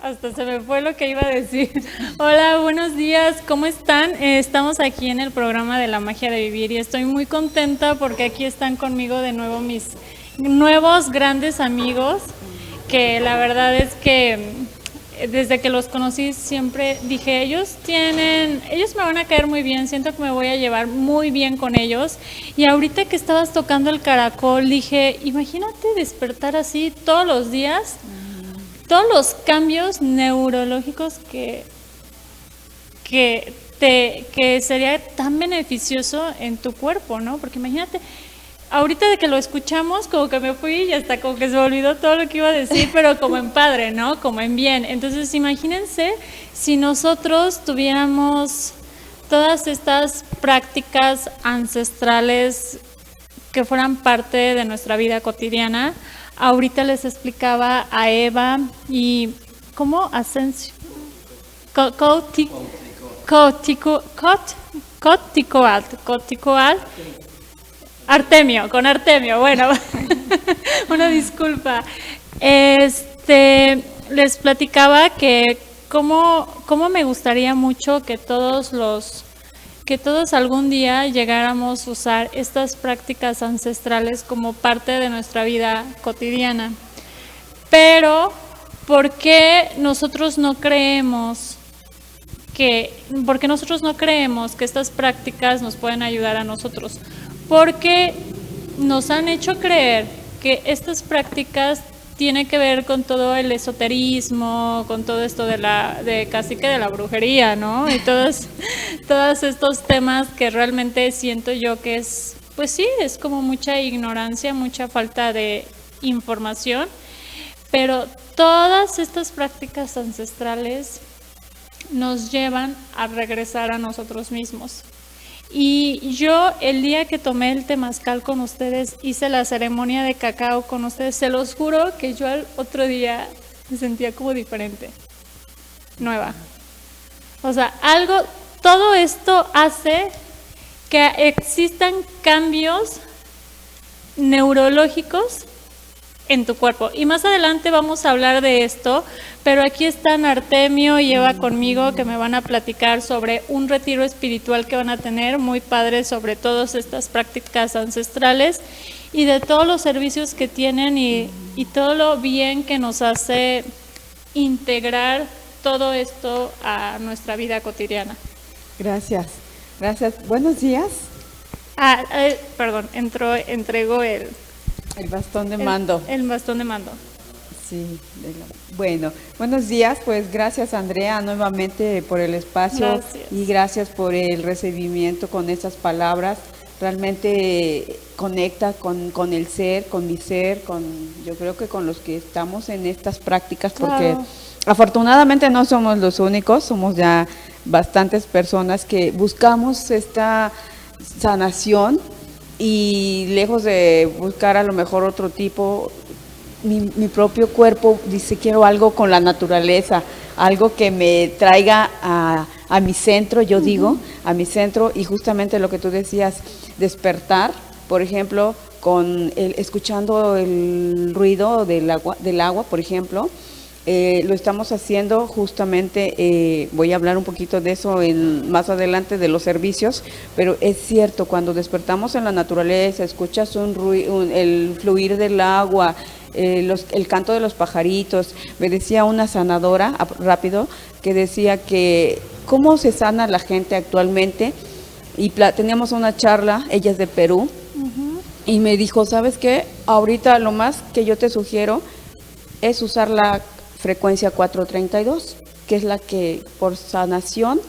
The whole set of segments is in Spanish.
Hasta se me fue lo que iba a decir. Hola, buenos días, ¿cómo están? Estamos aquí en el programa de La Magia de Vivir y estoy muy contenta porque aquí están conmigo de nuevo mis nuevos grandes amigos, que la verdad es que desde que los conocí siempre dije, ellos me van a caer muy bien, siento que me voy a llevar muy bien con ellos. Y ahorita que estabas tocando el caracol, dije, imagínate despertar así todos los días, todos los cambios neurológicos que sería tan beneficioso en tu cuerpo, ¿no? Porque imagínate, ahorita de que lo escuchamos, como que me fui y hasta como que se me olvidó todo lo que iba a decir, pero como en padre, ¿no? Como en bien. Entonces, imagínense si nosotros tuviéramos todas estas prácticas ancestrales que fueran parte de nuestra vida cotidiana. Ahorita les explicaba a Eva y ¿cómo? Asensio. Coticoal. Artemio, con Artemio, bueno, una disculpa. Les platicaba que cómo me gustaría mucho que todos algún día llegáramos a usar estas prácticas ancestrales como parte de nuestra vida cotidiana. Pero, ¿por qué nosotros no creemos que estas prácticas nos pueden ayudar a nosotros? Porque nos han hecho creer que estas prácticas tienen que ver con todo el esoterismo, con todo esto de casi que de la brujería, ¿no? Y todos estos temas que realmente siento yo que es, pues sí, es como mucha ignorancia, mucha falta de información, pero todas estas prácticas ancestrales nos llevan a regresar a nosotros mismos. Y yo el día que tomé el temazcal con ustedes, hice la ceremonia de cacao con ustedes, se los juro que yo al otro día me sentía como diferente, nueva. O sea, todo esto hace que existan cambios neurológicos en tu cuerpo. Y más adelante vamos a hablar de esto, pero aquí están Artemio y Eva conmigo que me van a platicar sobre un retiro espiritual que van a tener, muy padre, sobre todas estas prácticas ancestrales y de todos los servicios que tienen y todo lo bien que nos hace integrar todo esto a nuestra vida cotidiana. Gracias. Buenos días. Perdón, entregó el bastón de mando. El bastón de mando. Sí. Bueno, buenos días. Pues gracias, Andrea, nuevamente por el espacio. Gracias. Y gracias por el recibimiento con estas palabras. Realmente conecta con el ser, con mi ser, yo creo que con los que estamos en estas prácticas, porque claro, afortunadamente no somos los únicos, somos ya bastantes personas que buscamos esta sanación. Y lejos de buscar a lo mejor otro tipo, mi propio cuerpo dice, quiero algo con la naturaleza, algo que me traiga a mi centro, yo digo, a mi centro, y justamente lo que tú decías, despertar, por ejemplo, escuchando el ruido del agua, por ejemplo. Lo estamos haciendo justamente, voy a hablar un poquito de eso más adelante de los servicios, pero es cierto, cuando despertamos en la naturaleza, escuchas el fluir del agua, el canto de los pajaritos. Me decía una sanadora, rápido, que decía que cómo se sana la gente actualmente, y teníamos una charla, ella es de Perú, y me dijo, ¿sabes qué? Ahorita lo más que yo te sugiero es usar la frecuencia 432, que es la que por sanación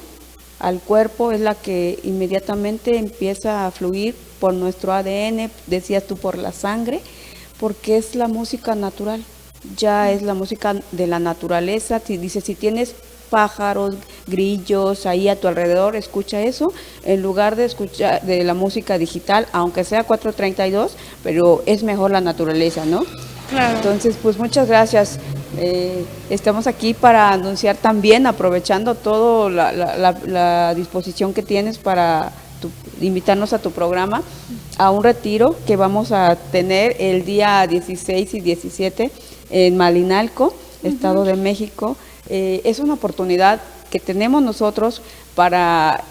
al cuerpo es la que inmediatamente empieza a fluir por nuestro ADN, decías tú, por la sangre, porque es la música natural, ya es la música de la naturaleza. Dice, si tienes pájaros, grillos ahí a tu alrededor, escucha eso, en lugar de escuchar de la música digital, aunque sea 432, pero es mejor la naturaleza, ¿no? Claro. Entonces, pues muchas gracias. Estamos aquí para anunciar también, aprovechando toda la disposición que tienes para invitarnos a tu programa, a un retiro que vamos a tener el día 16 y 17 en Malinalco, Estado de México. es una oportunidad que tenemos nosotros para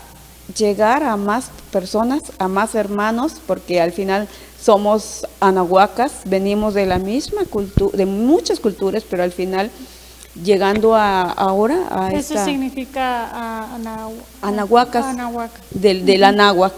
llegar a más personas, a más hermanos, porque al final somos anahuacas, venimos de la misma cultura, de muchas culturas, pero al final llegando ahora a Eso esta... significa anahuacas, anahuac. del anáhuac,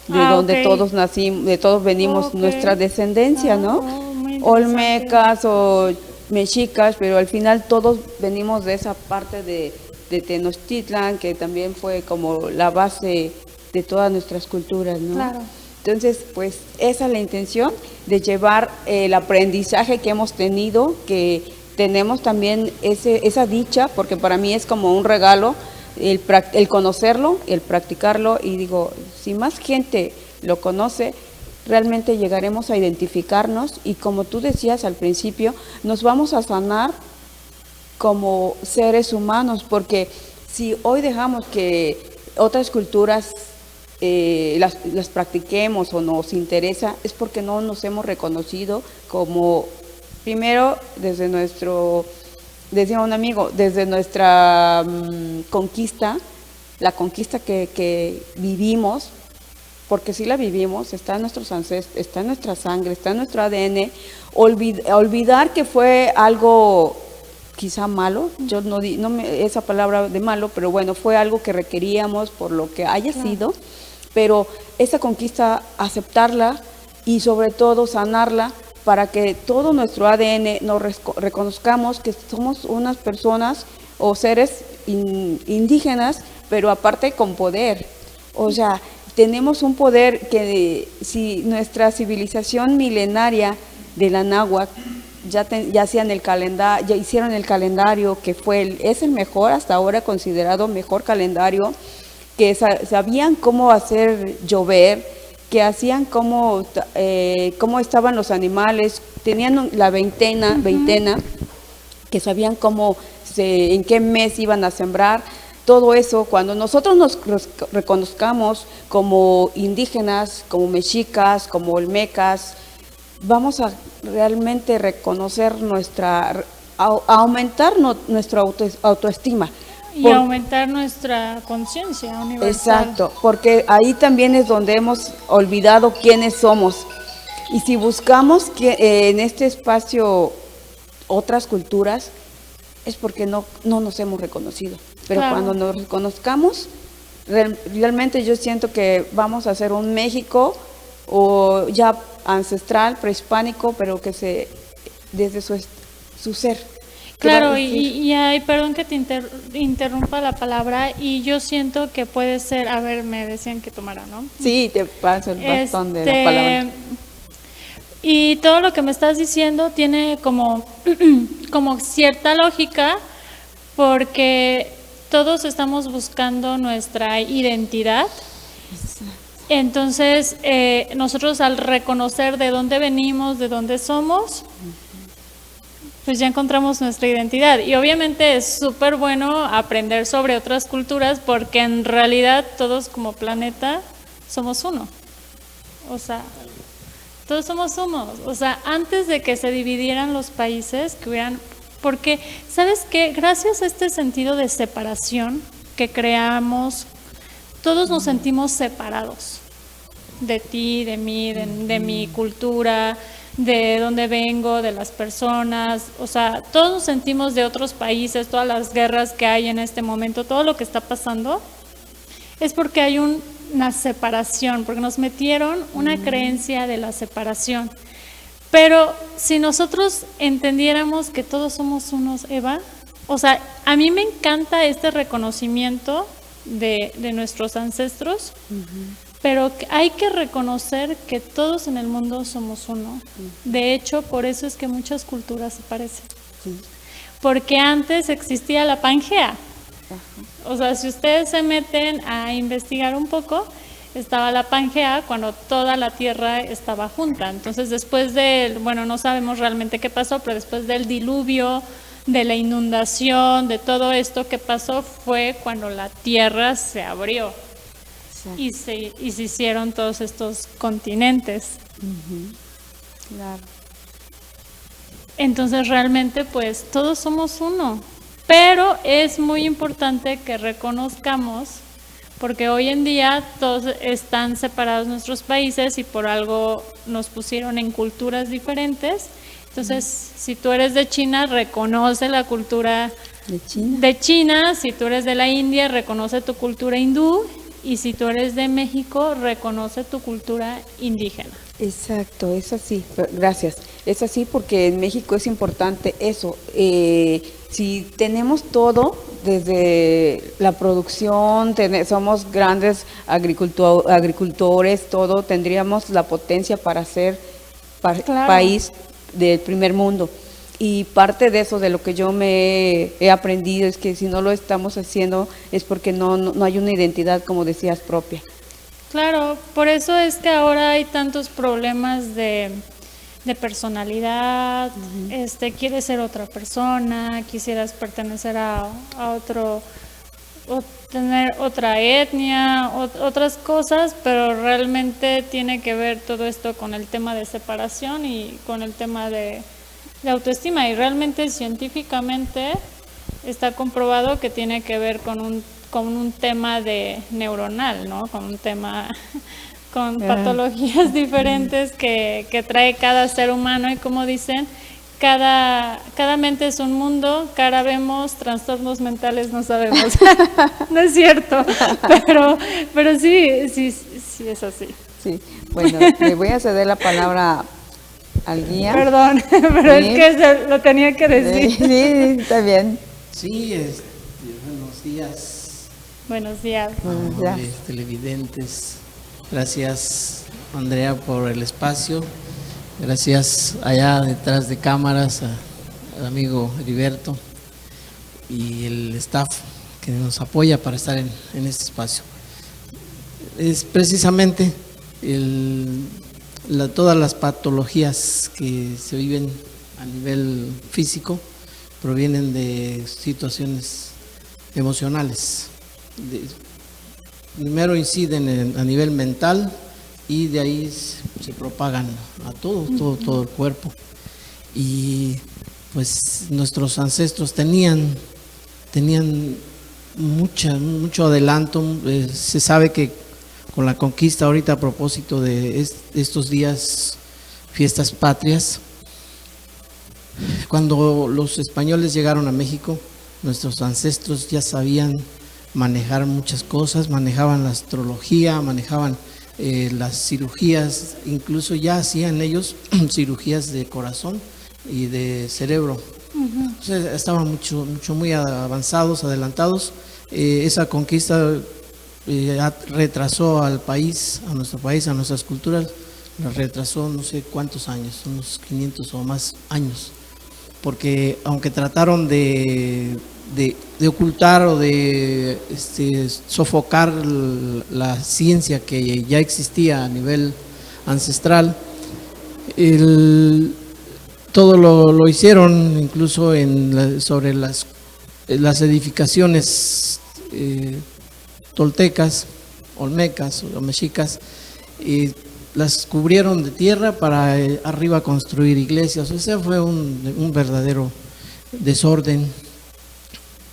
de donde ok. todos nacimos, de todos venimos, Ok. nuestra descendencia, ¿no? Muy interesante. Olmecas o mexicas, pero al final todos venimos de esa parte de Tenochtitlan, que también fue como la base de todas nuestras culturas, ¿no? Claro. Entonces, pues esa es la intención de llevar el aprendizaje que hemos tenido, que tenemos también esa dicha, porque para mí es como un regalo el conocerlo, el practicarlo, y digo, si más gente lo conoce, realmente llegaremos a identificarnos y, como tú decías al principio, nos vamos a sanar como seres humanos, porque si hoy dejamos que otras culturas las practiquemos o nos interesa, es porque no nos hemos reconocido como, primero, decía un amigo, desde nuestra conquista, la conquista que vivimos, porque si la vivimos, está en nuestros ancestros, está en nuestra sangre, está en nuestro ADN, olvidar que fue algo quizá malo, yo esa palabra de malo, pero bueno, fue algo que requeríamos por lo que haya sido, pero esa conquista, aceptarla y sobre todo sanarla para que todo nuestro ADN nos reconozcamos que somos unas personas o seres indígenas, pero aparte con poder. O sea, tenemos un poder que si nuestra civilización milenaria de la náhuatl ya hacían el calendario, ya hicieron el calendario que es el mejor hasta ahora considerado mejor calendario, que sabían cómo hacer llover, que hacían cómo estaban los animales, tenían la veintena, que sabían en qué mes iban a sembrar. Todo eso, cuando nosotros nos reconozcamos como indígenas, como mexicas, como olmecas, vamos a realmente reconocer aumentar nuestra autoestima. Y aumentar nuestra conciencia universal. Exacto, porque ahí también es donde hemos olvidado quiénes somos. Y si buscamos en este espacio otras culturas, es porque no nos hemos reconocido. Pero cuando nos reconozcamos, realmente yo siento que vamos a hacer un México o ya ancestral, prehispánico, pero que desde su ser. Claro, y perdón que te interrumpa la palabra, y yo siento que puede ser, a ver, me decían que tomara, ¿no? Sí, te paso el bastón de la palabra. Y todo lo que me estás diciendo tiene como cierta lógica, porque todos estamos buscando nuestra identidad. Entonces, nosotros al reconocer de dónde venimos, de dónde somos, pues ya encontramos nuestra identidad. Y obviamente es súper bueno aprender sobre otras culturas, porque en realidad todos como planeta somos uno. O sea, todos somos uno. O sea, antes de que se dividieran los países, porque, ¿sabes qué? Gracias a este sentido de separación que creamos, todos nos sentimos separados. De ti, de mí, de mi cultura, de dónde vengo, de las personas. O sea, todos nos sentimos de otros países, todas las guerras que hay en este momento, todo lo que está pasando, es porque hay una separación, porque nos metieron una creencia de la separación. Pero si nosotros entendiéramos que todos somos unos, Eva, o sea, a mí me encanta este reconocimiento de nuestros ancestros, pero hay que reconocer que todos en el mundo somos uno. De hecho, por eso es que muchas culturas se parecen. Porque antes existía la Pangea. O sea, si ustedes se meten a investigar un poco, estaba la Pangea cuando toda la Tierra estaba junta. Entonces, después no sabemos realmente qué pasó, pero después del diluvio, de la inundación, de todo esto que pasó, fue cuando la Tierra se abrió. Y se hicieron todos estos continentes. Claro. Entonces realmente pues todos somos uno. Pero es muy importante que reconozcamos, porque hoy en día todos están separados nuestros países y por algo nos pusieron en culturas diferentes. Entonces, si tú eres de China, reconoce la cultura de China. Si tú eres de la India, reconoce tu cultura hindú. Y si tú eres de México, reconoce tu cultura indígena. Exacto, es así, gracias. Es así porque en México es importante eso. Si tenemos todo, desde la producción, somos grandes agricultores, todo, tendríamos la potencia para ser Claro. país del primer mundo. Y parte de eso, de lo que yo me he aprendido, es que si no lo estamos haciendo es porque no hay una identidad, como decías, propia. Claro, por eso es que ahora hay tantos problemas de personalidad. Quieres ser otra persona, quisieras pertenecer a otro, o tener otra etnia, otras cosas, pero realmente tiene que ver todo esto con el tema de separación y con el tema de autoestima, y realmente científicamente está comprobado que tiene que ver con un tema de neuronal, ¿no? Con un tema con patologías diferentes que trae cada ser humano, y como dicen, cada mente es un mundo, cara vemos, trastornos mentales no sabemos. No es cierto, pero sí es así. Sí, bueno, le voy a ceder la palabra al guía. Perdón, pero ¿Sí? es que lo tenía que decir. Sí, está bien. Sí, buenos días. Buenos días. Buenos días. Amables televidentes. Gracias, Andrea, por el espacio. Gracias allá detrás de cámaras al amigo Heriberto y el staff que nos apoya para estar en este espacio. Es precisamente todas las patologías que se viven a nivel físico provienen de situaciones emocionales. Primero inciden a nivel mental y de ahí se propagan a todo el cuerpo. Y pues nuestros ancestros tenían mucho adelanto. Se sabe que con la conquista ahorita, a propósito de estos días, fiestas patrias, cuando los españoles llegaron a México, nuestros ancestros ya sabían manejar muchas cosas, manejaban la astrología, manejaban las cirugías, incluso ya hacían ellos cirugías de corazón y de cerebro. Entonces, estaban muy avanzados, adelantados. Esa conquista retrasó al país, a nuestro país, a nuestras culturas, nos retrasó no sé cuántos años, unos 500 o más años, porque aunque trataron de ocultar o de sofocar la ciencia que ya existía a nivel ancestral, todo lo hicieron, incluso sobre las edificaciones toltecas, olmecas o mexicas, y las cubrieron de tierra para arriba construir iglesias. O sea, fue un verdadero desorden.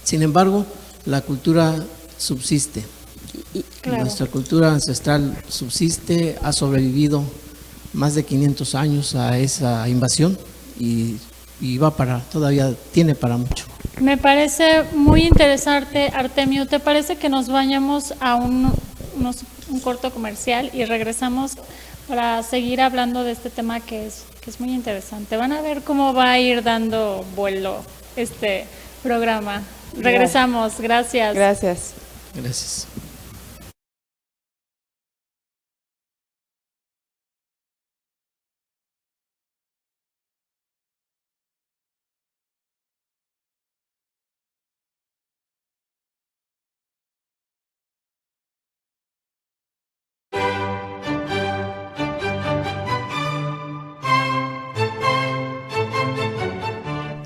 Sin embargo, la cultura subsiste. Claro. Nuestra cultura ancestral subsiste, ha sobrevivido más de 500 años a esa invasión y todavía tiene para mucho. Me parece muy interesante, Artemio. ¿Te parece que nos vayamos a un corto comercial y regresamos para seguir hablando de este tema que es muy interesante? Van a ver cómo va a ir dando vuelo este programa. Regresamos, gracias. Gracias. Gracias.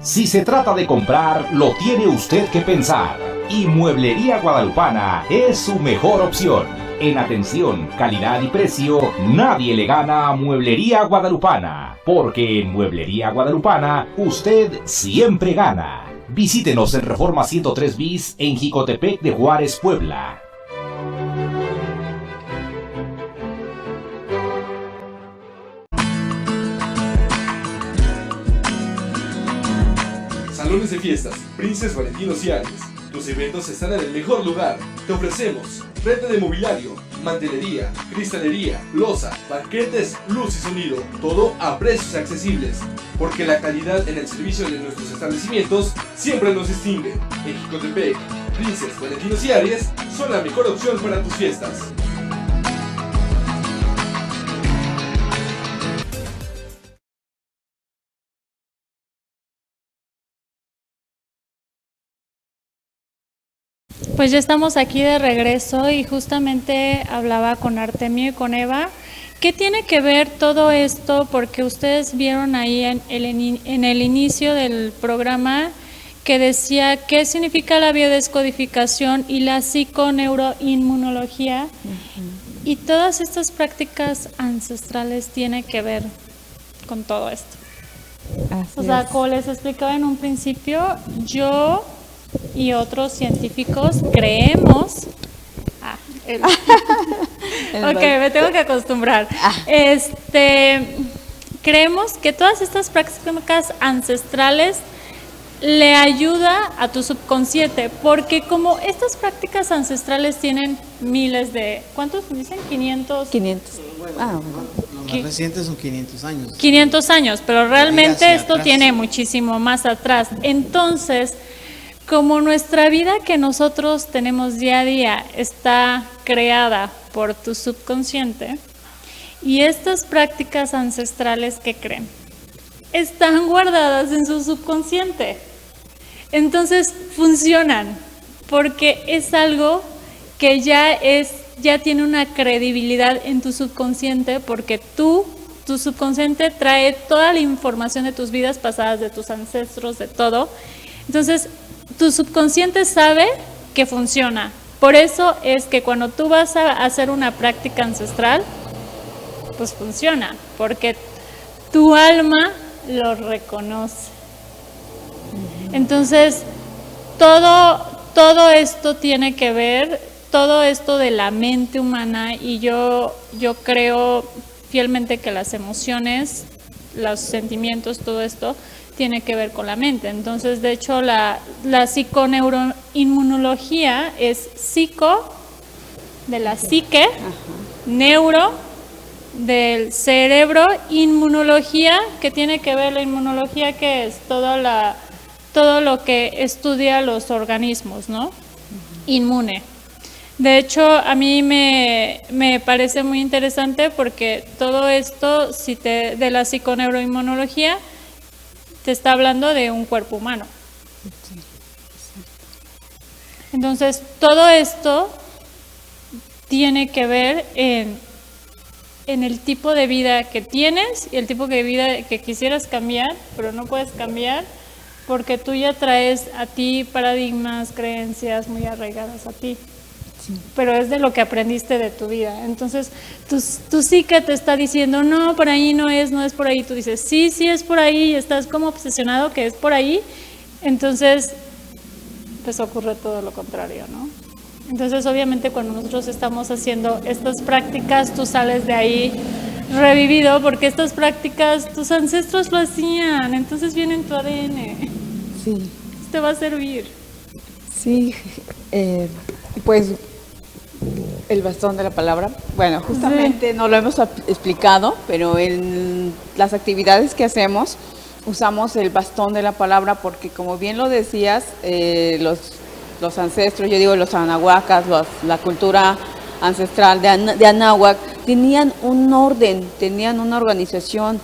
Si se trata de comprar, lo tiene usted que pensar. Y Mueblería Guadalupana es su mejor opción. En atención, calidad y precio, nadie le gana a Mueblería Guadalupana, porque en Mueblería Guadalupana usted siempre gana. Visítenos en Reforma 103 bis en Jicotepec de Juárez, Puebla. Salones de fiestas, Princes Valentinos y Aries. Tus eventos están en el mejor lugar. Te ofrecemos renta de mobiliario, mantelería, cristalería, loza, banquetes, luz y sonido. Todo a precios accesibles. Porque la calidad en el servicio de nuestros establecimientos siempre nos distingue. En Jicotepec, Princes Valentinos y Aries son la mejor opción para tus fiestas. Pues ya estamos aquí de regreso y justamente hablaba con Artemio y con Eva. ¿Qué tiene que ver todo esto? Porque ustedes vieron ahí en el inicio del programa que decía qué significa la biodescodificación y la psiconeuroinmunología. Y todas estas prácticas ancestrales tienen que ver con todo esto. Así O sea, es. como les explicaba en un principio, yo y otros científicos creemos. Ok, me tengo que acostumbrar. Creemos que todas estas prácticas ancestrales le ayuda a tu subconsciente, porque como estas prácticas ancestrales tienen miles de, ¿cuántos dicen? 500. 500. Ah, bueno. Los más recientes son 500 años. 500 años, pero realmente hacia esto atrás. tiene muchísimo más atrás. Entonces, como nuestra vida que nosotros tenemos día a día está creada por tu subconsciente, y estas prácticas ancestrales, ¿qué creen? Están guardadas en su subconsciente. Entonces funcionan, porque es algo que ya tiene una credibilidad en tu subconsciente, porque tu subconsciente trae toda la información de tus vidas pasadas, de tus ancestros, de todo. Entonces, tu subconsciente sabe que funciona. Por eso es que cuando tú vas a hacer una práctica ancestral, pues funciona, porque tu alma lo reconoce. Entonces, todo esto tiene que ver, todo esto de la mente humana, y yo creo fielmente que las emociones, los sentimientos, todo esto tiene que ver con la mente. Entonces, de hecho, la psiconeuroinmunología es psico, de la psique, neuro, del cerebro, inmunología, que tiene que ver la inmunología, que es todo lo que estudia los organismos, ¿no? Inmune. De hecho, a mí me parece muy interesante, porque todo esto, de la psiconeuroinmunología, te está hablando de un cuerpo humano. Entonces, todo esto tiene que ver en el tipo de vida que tienes y el tipo de vida que quisieras cambiar, pero no puedes cambiar, porque tú ya traes a ti paradigmas, creencias muy arraigadas a ti. Sí. Pero es de lo que aprendiste de tu vida. Entonces, tú sí que te está diciendo, no, por ahí no es por ahí. Tú dices, sí es por ahí, y estás como obsesionado que es por ahí. Entonces, pues ocurre todo lo contrario, ¿no? Entonces, obviamente, cuando nosotros estamos haciendo estas prácticas, tú sales de ahí revivido, porque estas prácticas tus ancestros lo hacían, entonces viene en tu ADN. Sí. Te va a servir. Sí, pues el bastón de la palabra. Bueno, justamente no lo hemos explicado, pero en las actividades que hacemos usamos el bastón de la palabra, porque como bien lo decías, los ancestros, yo digo los anahuacas, la cultura ancestral de Anáhuac, tenían un orden, tenían una organización.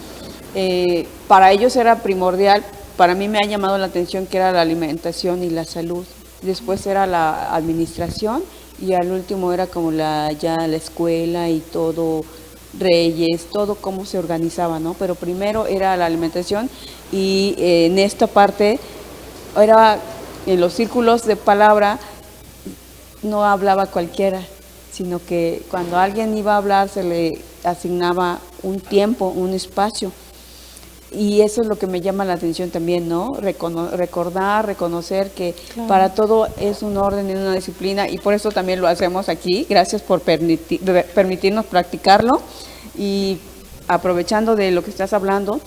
Para ellos era primordial. Para mí me ha llamado la atención que era la alimentación y la salud. Después era la administración, y al último era como ya la escuela y todo, reyes, todo cómo se organizaba, ¿no? Pero primero era la alimentación, y en esta parte era en los círculos de palabra no hablaba cualquiera. sino que cuando alguien iba a hablar se le asignaba un tiempo, un espacio. Y eso es lo que me llama la atención también, ¿no? Recordar, reconocer que para todo es un orden y una disciplina, y por eso también lo hacemos aquí. Gracias por permitirnos practicarlo. Y aprovechando de lo que estás hablando,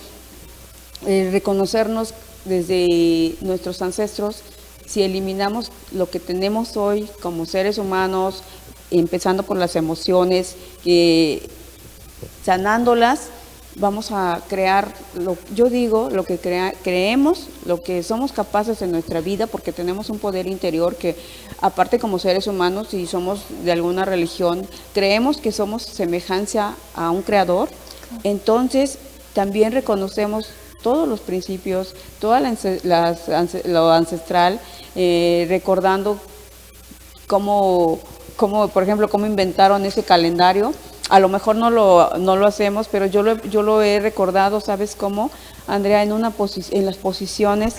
reconocernos desde nuestros ancestros, si eliminamos lo que tenemos hoy como seres humanos, empezando por las emociones, sanándolas, vamos a crear, yo digo, lo que creemos, lo que somos capaces en nuestra vida, porque tenemos un poder interior que, aparte como seres humanos, si somos de alguna religión, creemos que somos semejanza a un creador, entonces también reconocemos todos los principios, toda lo ancestral, recordando cómo, por ejemplo, cómo inventaron ese calendario. A lo mejor no lo hacemos, pero yo lo he recordado, ¿sabes cómo, Andrea? En las posiciones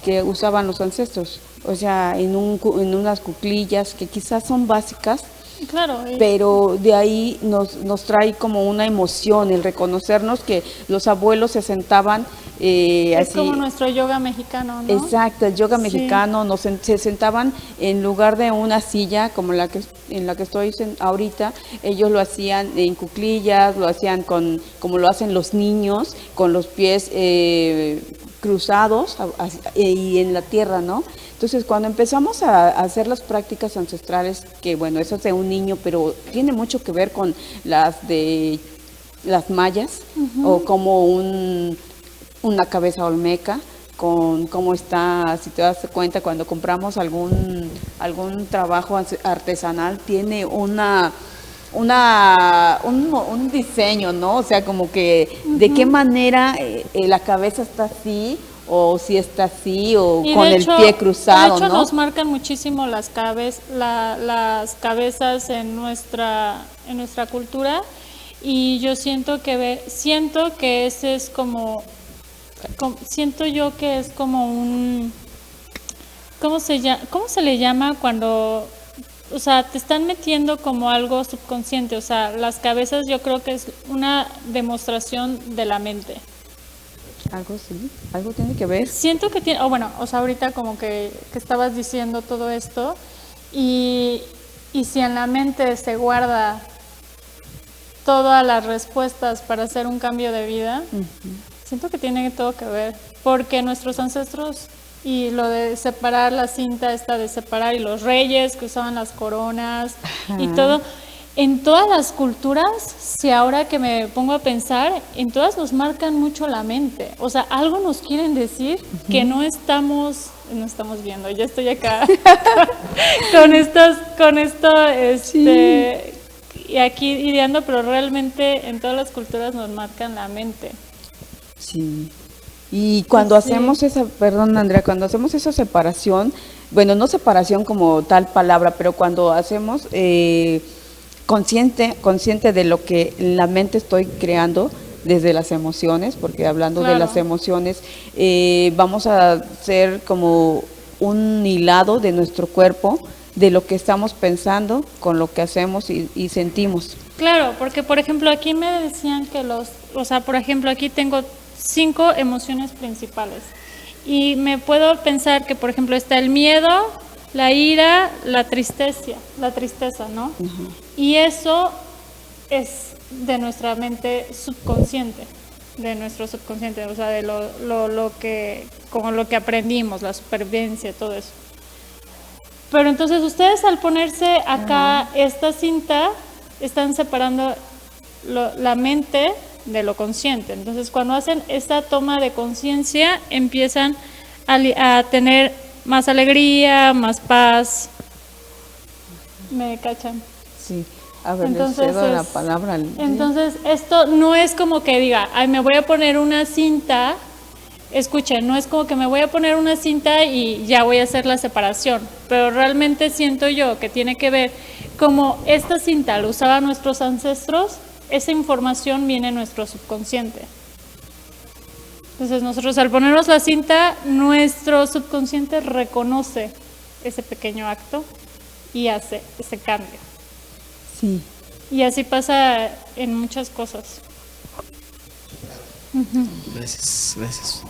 que usaban los ancestros, o sea, en unas cuclillas que quizás son básicas, claro, pero de ahí nos trae como una emoción el reconocernos que los abuelos se sentaban es así, como nuestro yoga mexicano, ¿no? Exacto, el yoga Sí. mexicano, se sentaban en lugar de una silla como en la que estoy ahorita. Ellos lo hacían en cuclillas, lo hacían como lo hacen los niños, con los pies cruzados y en la tierra, ¿no? Entonces, cuando empezamos a hacer las prácticas ancestrales, que bueno, eso es de un niño, pero tiene mucho que ver con las de las mayas, o como una cabeza olmeca, con cómo está, si te das cuenta, cuando compramos algún trabajo artesanal, tiene un diseño, ¿no? O sea, como que de qué manera la cabeza está así, o si está así, o Y con de el hecho, pie cruzado, de hecho, ¿no? nos marcan muchísimo las cabezas en nuestra cultura, y yo siento que ese es siento yo que es como un, ¿cómo se le llama cuando, o sea, te están metiendo como algo subconsciente? O sea, las cabezas yo creo que es una demostración de la mente. Algo sí, algo tiene que ver. Siento que tiene, o sea, ahorita como que estabas diciendo todo esto, y si en la mente se guarda todas las respuestas para hacer un cambio de vida, siento que tiene todo que ver, porque nuestros ancestros, y lo de separar la cinta esta de separar, y los reyes que usaban las coronas, y todo, en todas las culturas, si ahora que me pongo a pensar, en todas nos marcan mucho la mente, o sea, algo nos quieren decir que no estamos viendo. Ya estoy acá con esto, y aquí ideando, pero realmente en todas las culturas nos marcan la mente. Sí. Y cuando hacemos perdón, Andrea, cuando hacemos esa separación, bueno, no separación como tal palabra, pero cuando hacemos consciente de lo que en la mente estoy creando desde las emociones, porque hablando de las emociones, vamos a hacer como un hilado de nuestro cuerpo, de lo que estamos pensando con lo que hacemos y sentimos. Claro, porque por ejemplo aquí me decían que por ejemplo aquí tengo 5 emociones principales, y me puedo pensar que por ejemplo está el miedo, la ira, la tristeza, ¿no? Y eso es de nuestra mente subconsciente, de nuestro subconsciente, o sea, de lo que aprendimos, la supervivencia, todo eso. Pero entonces ustedes, al ponerse acá esta cinta, están separando la mente de lo consciente. Entonces, cuando hacen esta toma de conciencia, empiezan a tener más alegría, más paz. ¿Me cachan? Sí. A ver, Entonces, les cedo la palabra. Entonces, esto no es como que diga, ay, me voy a poner una cinta. Escuchen, no es como que me voy a poner una cinta y ya voy a hacer la separación, pero realmente siento yo que tiene que ver, como esta cinta la usaban nuestros ancestros, esa información viene en nuestro subconsciente. Entonces nosotros, al ponernos la cinta, nuestro subconsciente reconoce ese pequeño acto y hace ese cambio. Sí. Y así pasa en muchas cosas. Gracias, gracias.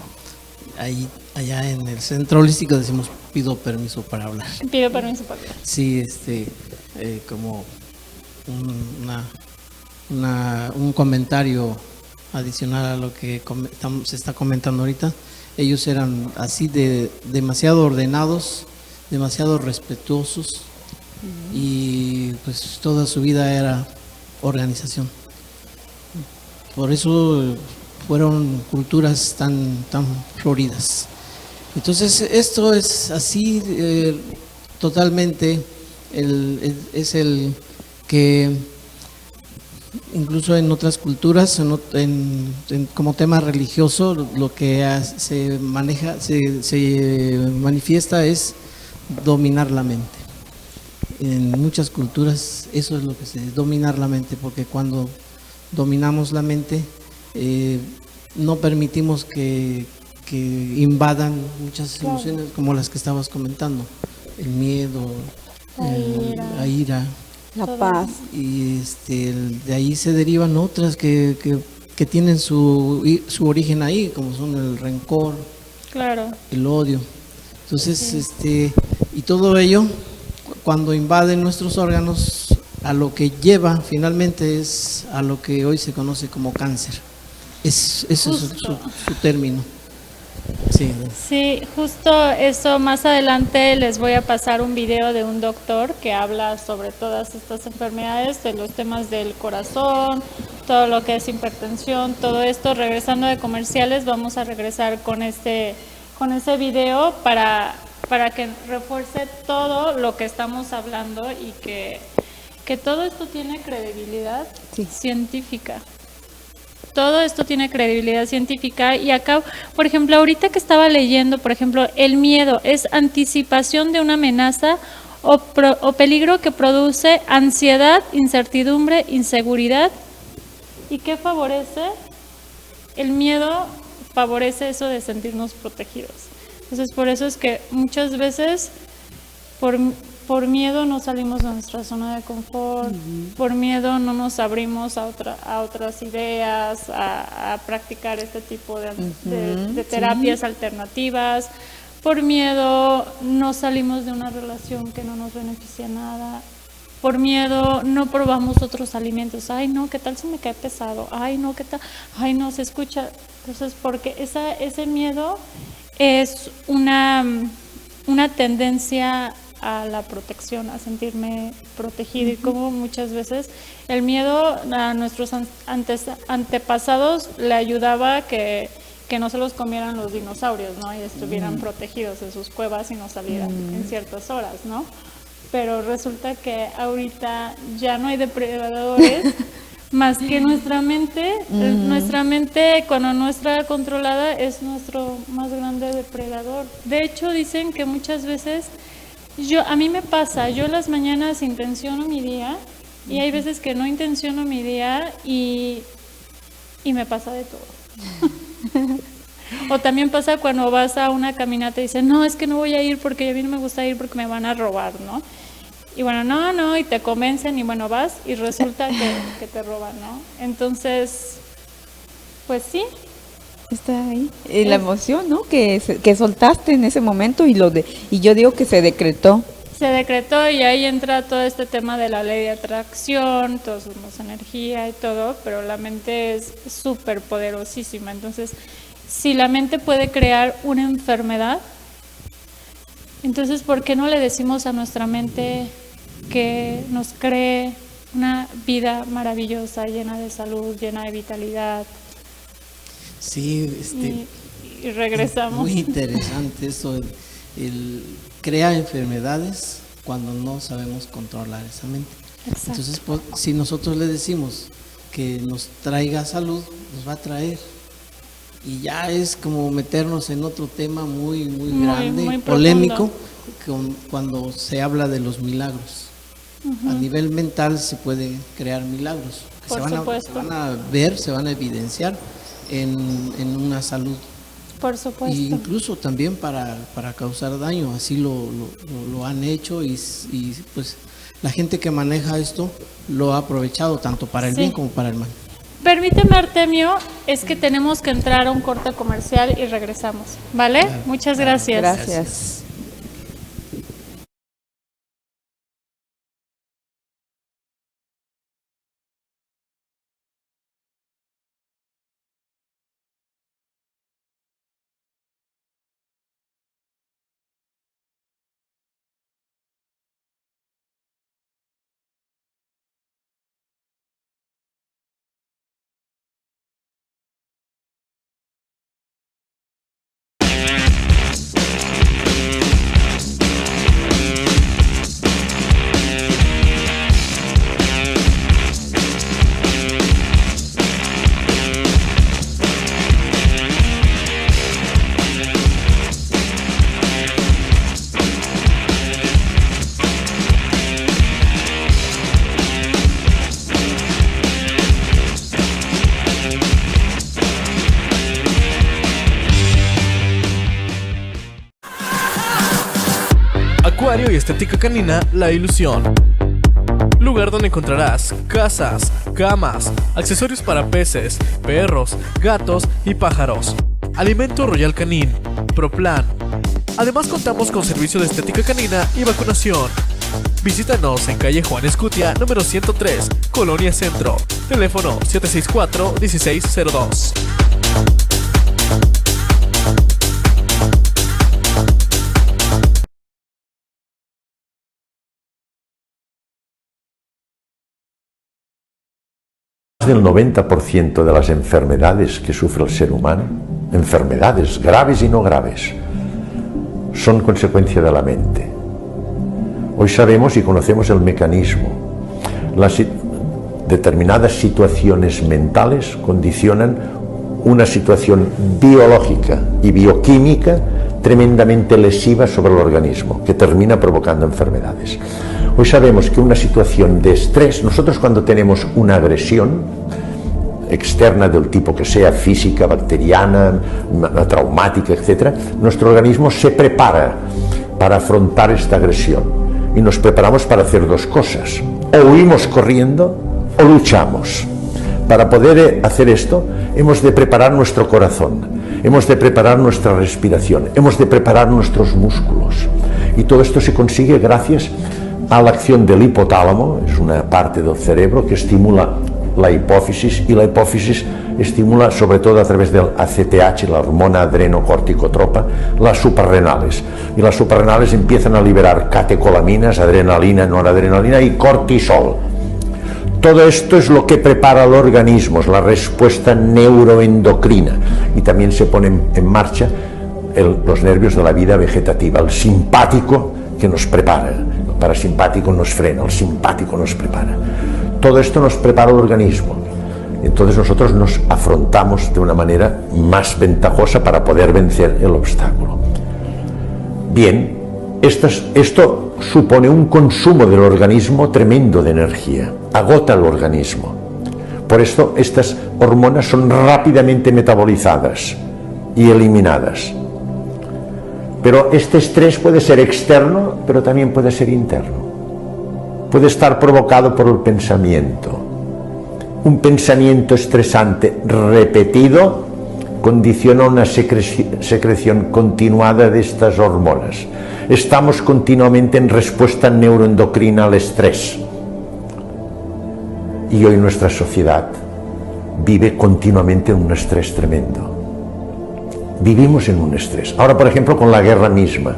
Allá en el centro holístico decimos pido permiso para hablar. Pido permiso para hablar. Sí, como un comentario adicional a lo que se está comentando ahorita. Ellos eran así demasiado ordenados, demasiado respetuosos y pues toda su vida era organización. Por eso fueron culturas tan floridas. Entonces esto es así totalmente, es el que incluso en otras culturas, como tema religioso, lo que se maneja, se manifiesta es dominar la mente. En muchas culturas eso es lo que se dominar la mente, porque cuando dominamos la mente no permitimos que invadan muchas emociones como las que estabas comentando, el miedo, la ira, la paz. y de ahí se derivan otras que tienen su origen ahí, como son el rencor, claro, el odio. Entonces, y todo ello, cuando invaden nuestros órganos, a lo que lleva finalmente es a lo que hoy se conoce como cáncer. Ese es su término. Sí. Sí, justo eso. Más adelante les voy a pasar un video de un doctor que habla sobre todas estas enfermedades, de los temas del corazón, todo lo que es hipertensión, todo esto. Regresando de comerciales, vamos a regresar con ese video para que refuerce todo lo que estamos hablando y que todo esto tiene credibilidad científica. Todo esto tiene credibilidad científica y acá, por ejemplo, ahorita que estaba leyendo, por ejemplo, el miedo es anticipación de una amenaza o peligro que produce ansiedad, incertidumbre, inseguridad. ¿Y qué favorece? El miedo favorece eso de sentirnos protegidos. Entonces, por eso es que muchas veces por miedo no salimos de nuestra zona de confort, por miedo no nos abrimos a otras ideas, a practicar este tipo de terapias alternativas, por miedo no salimos de una relación que no nos beneficia nada, por miedo no probamos otros alimentos, ay no, ¿qué tal si me cae pesado? Ay no, ¿qué tal? Ay no, se escucha. Entonces, porque ese miedo es una tendencia a la protección, a sentirme protegido, y como muchas veces el miedo a nuestros antepasados le ayudaba que no se los comieran los dinosaurios, ¿no? Y estuvieran protegidos en sus cuevas y no salieran en ciertas horas, ¿no? Pero resulta que ahorita ya no hay depredadores más que nuestra mente. Nuestra mente, cuando no está controlada, es nuestro más grande depredador. De hecho, dicen que muchas veces a mí me pasa, yo en las mañanas intenciono mi día y hay veces que no intenciono mi día y me pasa de todo. O también pasa cuando vas a una caminata y dices, no, es que no voy a ir porque a mí no me gusta ir porque me van a robar, ¿no? Y bueno, no, y te convencen y bueno, vas y resulta que te roban, ¿no? Entonces, pues sí. Está ahí. La emoción, ¿no? Que soltaste en ese momento y yo digo que se decretó. Se decretó y ahí entra todo este tema de la ley de atracción, todos somos energía y todo, pero la mente es súper poderosísima. Entonces, si la mente puede crear una enfermedad, entonces, ¿por qué no le decimos a nuestra mente que nos cree una vida maravillosa, llena de salud, llena de vitalidad? Sí, y regresamos. Muy interesante eso, el crear enfermedades cuando no sabemos controlar esa mente. Exacto. Entonces, si nosotros le decimos que nos traiga salud, nos va a traer. Y ya es como meternos en otro tema muy grande, muy polémico, cuando se habla de los milagros. A nivel mental se puede crear milagros. Se van a ver, se van a evidenciar en una salud. Por supuesto. Y incluso también para causar daño, así lo han hecho y pues la gente que maneja esto lo ha aprovechado tanto para el Sí. bien como para el mal. Permíteme, Artemio, es que tenemos que entrar a un corte comercial y regresamos, ¿vale? Muchas gracias. Gracias. Acuario y estética canina La Ilusión. Lugar donde encontrarás casas, camas, accesorios para peces, perros, gatos y pájaros. Alimento Royal Canin, ProPlan. Además contamos con servicio de estética canina y vacunación. Visítanos en calle Juan Escutia, número 103, Colonia Centro. Teléfono 764-1602. Del 90% de las enfermedades que sufre el ser humano, enfermedades graves y no graves, son consecuencia de la mente. Hoy sabemos y conocemos el mecanismo. Determinadas situaciones mentales condicionan una situación biológica y bioquímica tremendamente lesiva sobre el organismo, que termina provocando enfermedades. Hoy sabemos que una situación de estrés, nosotros cuando tenemos una agresión externa del tipo que sea, física, bacteriana, traumática, etc., nuestro organismo se prepara para afrontar esta agresión y nos preparamos para hacer dos cosas: o huimos corriendo o luchamos. Para poder hacer esto hemos de preparar nuestro corazón, hemos de preparar nuestra respiración, hemos de preparar nuestros músculos, y todo esto se consigue gracias a la acción del hipotálamo. Es una parte del cerebro que estimula la hipófisis, y la hipófisis estimula sobre todo a través del ACTH, la hormona adrenocorticotropa, las suprarrenales, y las suprarrenales empiezan a liberar catecolaminas, adrenalina, noradrenalina y cortisol. Todo esto es lo que prepara el organismo, es la respuesta neuroendocrina, y también se ponen en marcha los nervios de la vida vegetativa, el simpático que nos prepara, el parasimpático nos frena, el simpático nos prepara. Todo esto nos prepara el organismo. Entonces nosotros nos afrontamos de una manera más ventajosa para poder vencer el obstáculo. Bien, esto supone un consumo del organismo tremendo de energía, agota el organismo. Por esto estas hormonas son rápidamente metabolizadas y eliminadas. Pero este estrés puede ser externo, pero también puede ser interno. Puede estar provocado por el pensamiento. Un pensamiento estresante repetido condiciona una secreción continuada de estas hormonas. Estamos continuamente en respuesta neuroendocrina al estrés. Y hoy nuestra sociedad vive continuamente en un estrés tremendo. Vivimos en un estrés. Ahora, por ejemplo, con la guerra misma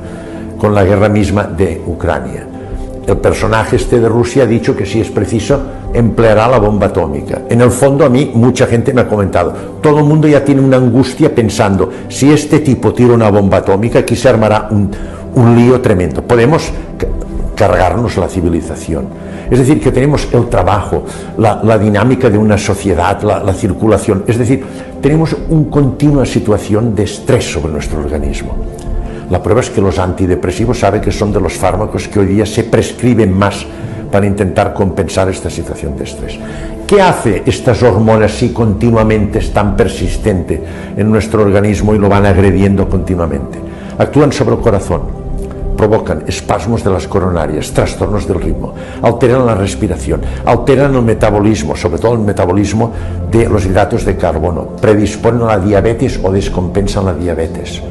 de Ucrania. El personaje de Rusia ha dicho que si es preciso empleará la bomba atómica. En el fondo, a mí mucha gente me ha comentado, todo el mundo ya tiene una angustia pensando, si este tipo tira una bomba atómica, aquí se armará un lío tremendo. Podemos cargarnos la civilización. Es decir, que tenemos el trabajo, la dinámica de una sociedad, la circulación. Es decir, tenemos una continua situación de estrés sobre nuestro organismo. La prueba es que los antidepresivos saben que son de los fármacos que hoy día se prescriben más para intentar compensar esta situación de estrés. ¿Qué hace estas hormonas si continuamente están persistentes en nuestro organismo y lo van agrediendo continuamente? Actúan sobre el corazón. provocan espasmos de las coronarias, trastornos del ritmo, alteran la respiración, alteran el metabolismo, sobre todo el metabolismo de los hidratos de carbono, predisponen a la diabetes o descompensan la diabetes,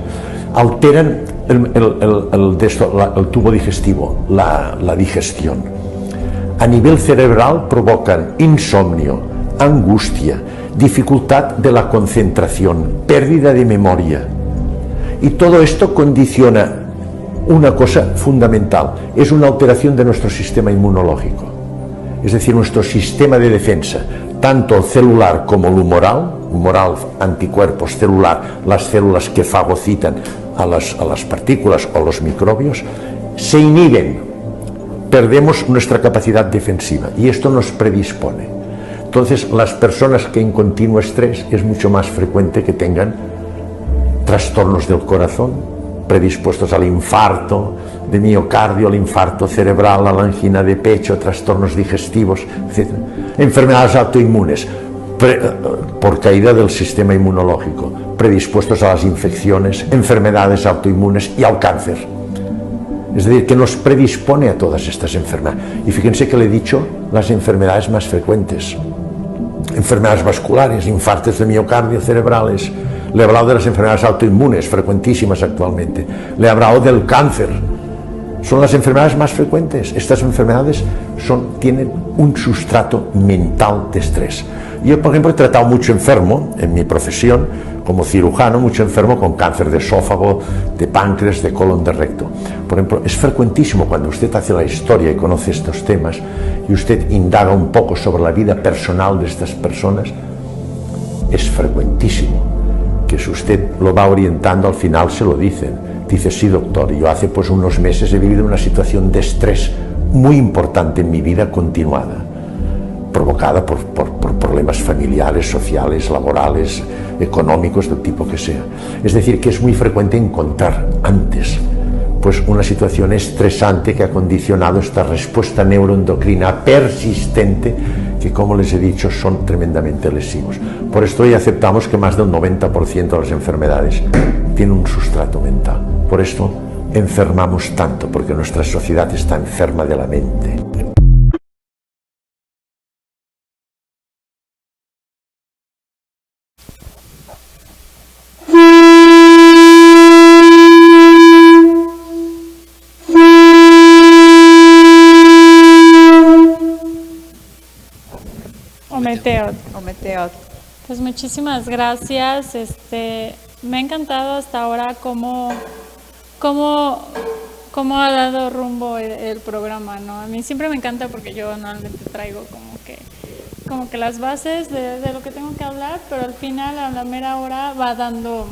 alteran el tubo digestivo, la digestión. A nivel cerebral provocan insomnio, angustia, dificultad de la concentración, pérdida de memoria. Y todo esto condiciona una cosa fundamental, es una alteración de nuestro sistema inmunológico, es decir, nuestro sistema de defensa, tanto el celular como el humoral, anticuerpos, celular, las células que fagocitan a las partículas o los microbios, se inhiben, perdemos nuestra capacidad defensiva y esto nos predispone. Entonces, las personas que en continuo estrés es mucho más frecuente que tengan trastornos del corazón, predispuestos al infarto de miocardio, al infarto cerebral, a la angina de pecho, trastornos digestivos, etc. Enfermedades autoinmunes, por caída del sistema inmunológico, predispuestos a las infecciones, enfermedades autoinmunes y al cáncer. Es decir, que nos predispone a todas estas enfermedades. Y fíjense que le he dicho las enfermedades más frecuentes. Enfermedades vasculares, infartos de miocardio cerebrales. Le he hablado de las enfermedades autoinmunes, frecuentísimas actualmente. Le he hablado del cáncer. Son las enfermedades más frecuentes. Estas enfermedades tienen un sustrato mental de estrés. Yo, por ejemplo, he tratado mucho enfermo en mi profesión, como cirujano, mucho enfermo con cáncer de esófago, de páncreas, de colon, de recto. Por ejemplo, es frecuentísimo cuando usted hace la historia y conoce estos temas y usted indaga un poco sobre la vida personal de estas personas, es frecuentísimo que si usted lo va orientando, al final se lo dicen. Dice, sí, doctor, yo hace pues unos meses he vivido una situación de estrés muy importante en mi vida continuada, provocada por problemas familiares, sociales, laborales, económicos, del tipo que sea. Es decir, que es muy frecuente encontrar antes pues una situación estresante que ha condicionado esta respuesta neuroendocrina persistente que, como les he dicho, son tremendamente lesivos. Por esto hoy aceptamos que más del 90% de las enfermedades tienen un sustrato mental. Por esto enfermamos tanto, porque nuestra sociedad está enferma de la mente. Ometeot. Pues muchísimas gracias. Me ha encantado hasta ahora cómo ha dado rumbo el programa, ¿no? A mí siempre me encanta porque yo normalmente traigo como que las bases de lo que tengo que hablar, pero al final, a la mera hora, va dando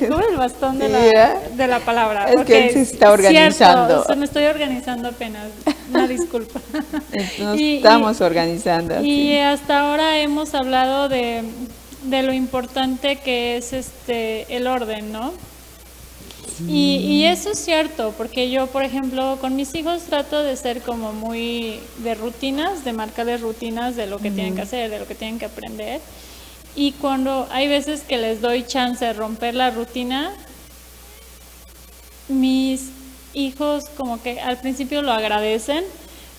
como el bastón de la palabra. Es que él se está organizando. Cierto, me estoy organizando apenas, una disculpa. Estamos organizando. Y hasta ahora hemos hablado de lo importante que es el orden, ¿no? Sí. Y eso es cierto, porque yo, por ejemplo, con mis hijos trato de ser como muy de rutinas, de marcarles rutinas de lo que tienen que hacer, de lo que tienen que aprender. Y cuando hay veces que les doy chance de romper la rutina, mis hijos como que al principio lo agradecen,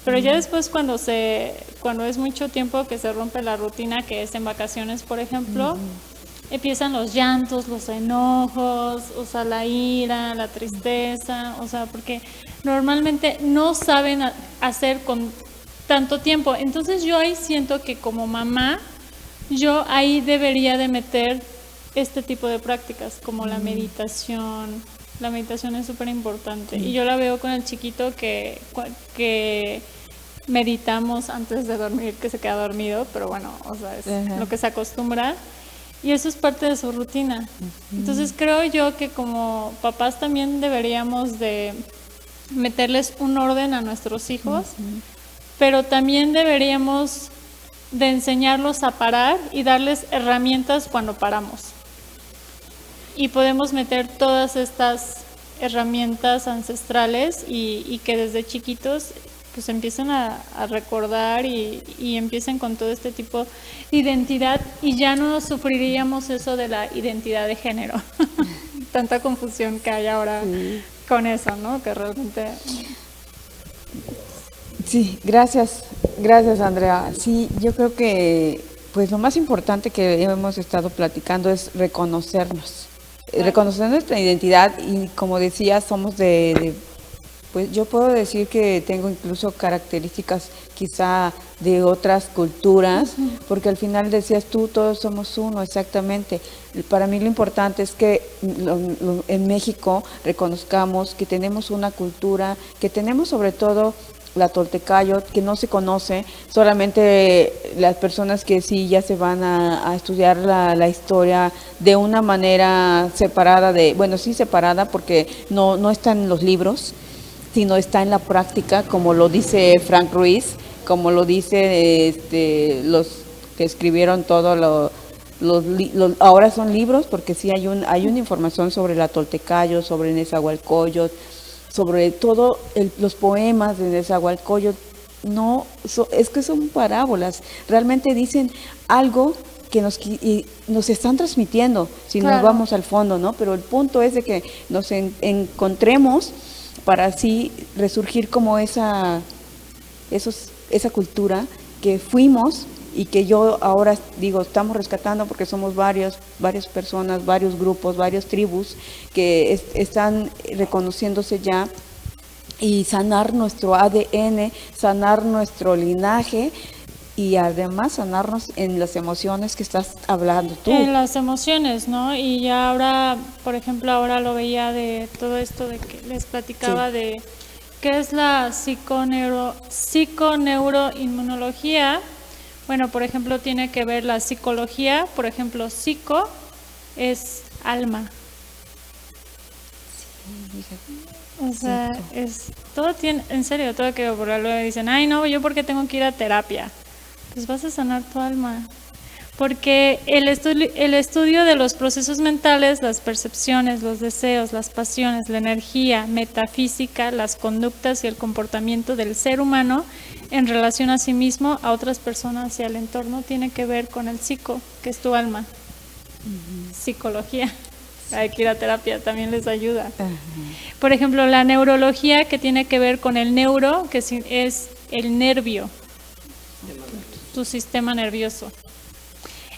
pero ya después cuando es mucho tiempo que se rompe la rutina, que es en vacaciones, por ejemplo, empiezan los llantos, los enojos, o sea, la ira, la tristeza, o sea, porque normalmente no saben hacer con tanto tiempo. Entonces yo ahí siento que como mamá, yo ahí debería de meter este tipo de prácticas, como la meditación. La meditación es súper importante. Y yo la veo con el chiquito que meditamos antes de dormir, que se queda dormido, pero bueno, o sea, es lo que se acostumbra. Y eso es parte de su rutina. Entonces creo yo que como papás también deberíamos de meterles un orden a nuestros hijos, pero también deberíamos de enseñarlos a parar y darles herramientas cuando paramos. Y podemos meter todas estas herramientas ancestrales y que desde chiquitos pues empiecen a recordar y empiecen con todo este tipo de identidad y ya no sufriríamos eso de la identidad de género. tanta confusión que hay ahora con eso, ¿no? Que realmente... Sí, gracias, Andrea. Sí, yo creo que pues lo más importante que hemos estado platicando es reconocernos, reconocer nuestra identidad y como decía, somos pues yo puedo decir que tengo incluso características quizá de otras culturas, porque al final decías tú, todos somos uno, exactamente. Para mí lo importante es que en México reconozcamos que tenemos una cultura, que tenemos sobre todo la Toltecayo, que no se conoce, solamente las personas que sí ya se van a estudiar la historia de una manera separada, sí separada porque no está en los libros, sino está en la práctica, como lo dice Frank Ruiz, como lo dice los que escribieron todo ahora son libros, porque sí hay una información sobre la Toltecayo, sobre Nezahualcóyotl, sobre todo los poemas de Nezahualcóyotl. Es que son parábolas, realmente dicen algo que nos están transmitiendo, si nos vamos al fondo, ¿no? Pero el punto es de que nos encontremos para así resurgir como esa cultura que fuimos y que yo ahora digo, estamos rescatando porque somos varias personas, varios grupos, varias tribus que están reconociéndose ya, y sanar nuestro ADN, sanar nuestro linaje y además sanarnos en las emociones que estás hablando tú. En las emociones, ¿no? Y ya ahora, por ejemplo, ahora lo veía de todo esto de que les platicaba de qué es la psiconeuroinmunología. Bueno, por ejemplo, tiene que ver la psicología, por ejemplo, psico es alma. O sea, todo tiene, en serio, todo que por algo dicen, ay no, yo porque tengo que ir a terapia. Pues vas a sanar tu alma. Porque el estudio de los procesos mentales, las percepciones, los deseos, las pasiones, la energía, metafísica, las conductas y el comportamiento del ser humano en relación a sí mismo, a otras personas y al entorno, tiene que ver con el psico, que es tu alma. Psicología. Hay que ir a terapia, también les ayuda. Por ejemplo, la neurología, que tiene que ver con el neuro, que es el nervio, tu sistema nervioso.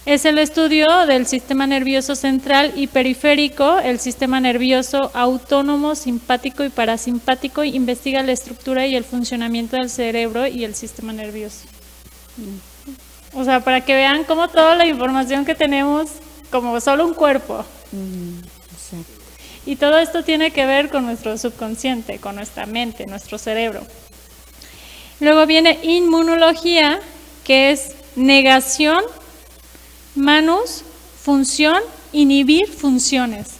Es el estudio del sistema nervioso central y periférico, el sistema nervioso autónomo, simpático y parasimpático. Investiga la estructura y el funcionamiento del cerebro y el sistema nervioso. O sea, para que vean cómo toda la información que tenemos, como solo un cuerpo. Exacto. Y todo esto tiene que ver con nuestro subconsciente, con nuestra mente, nuestro cerebro. Luego viene inmunología, que es negación, manus, función, inhibir funciones.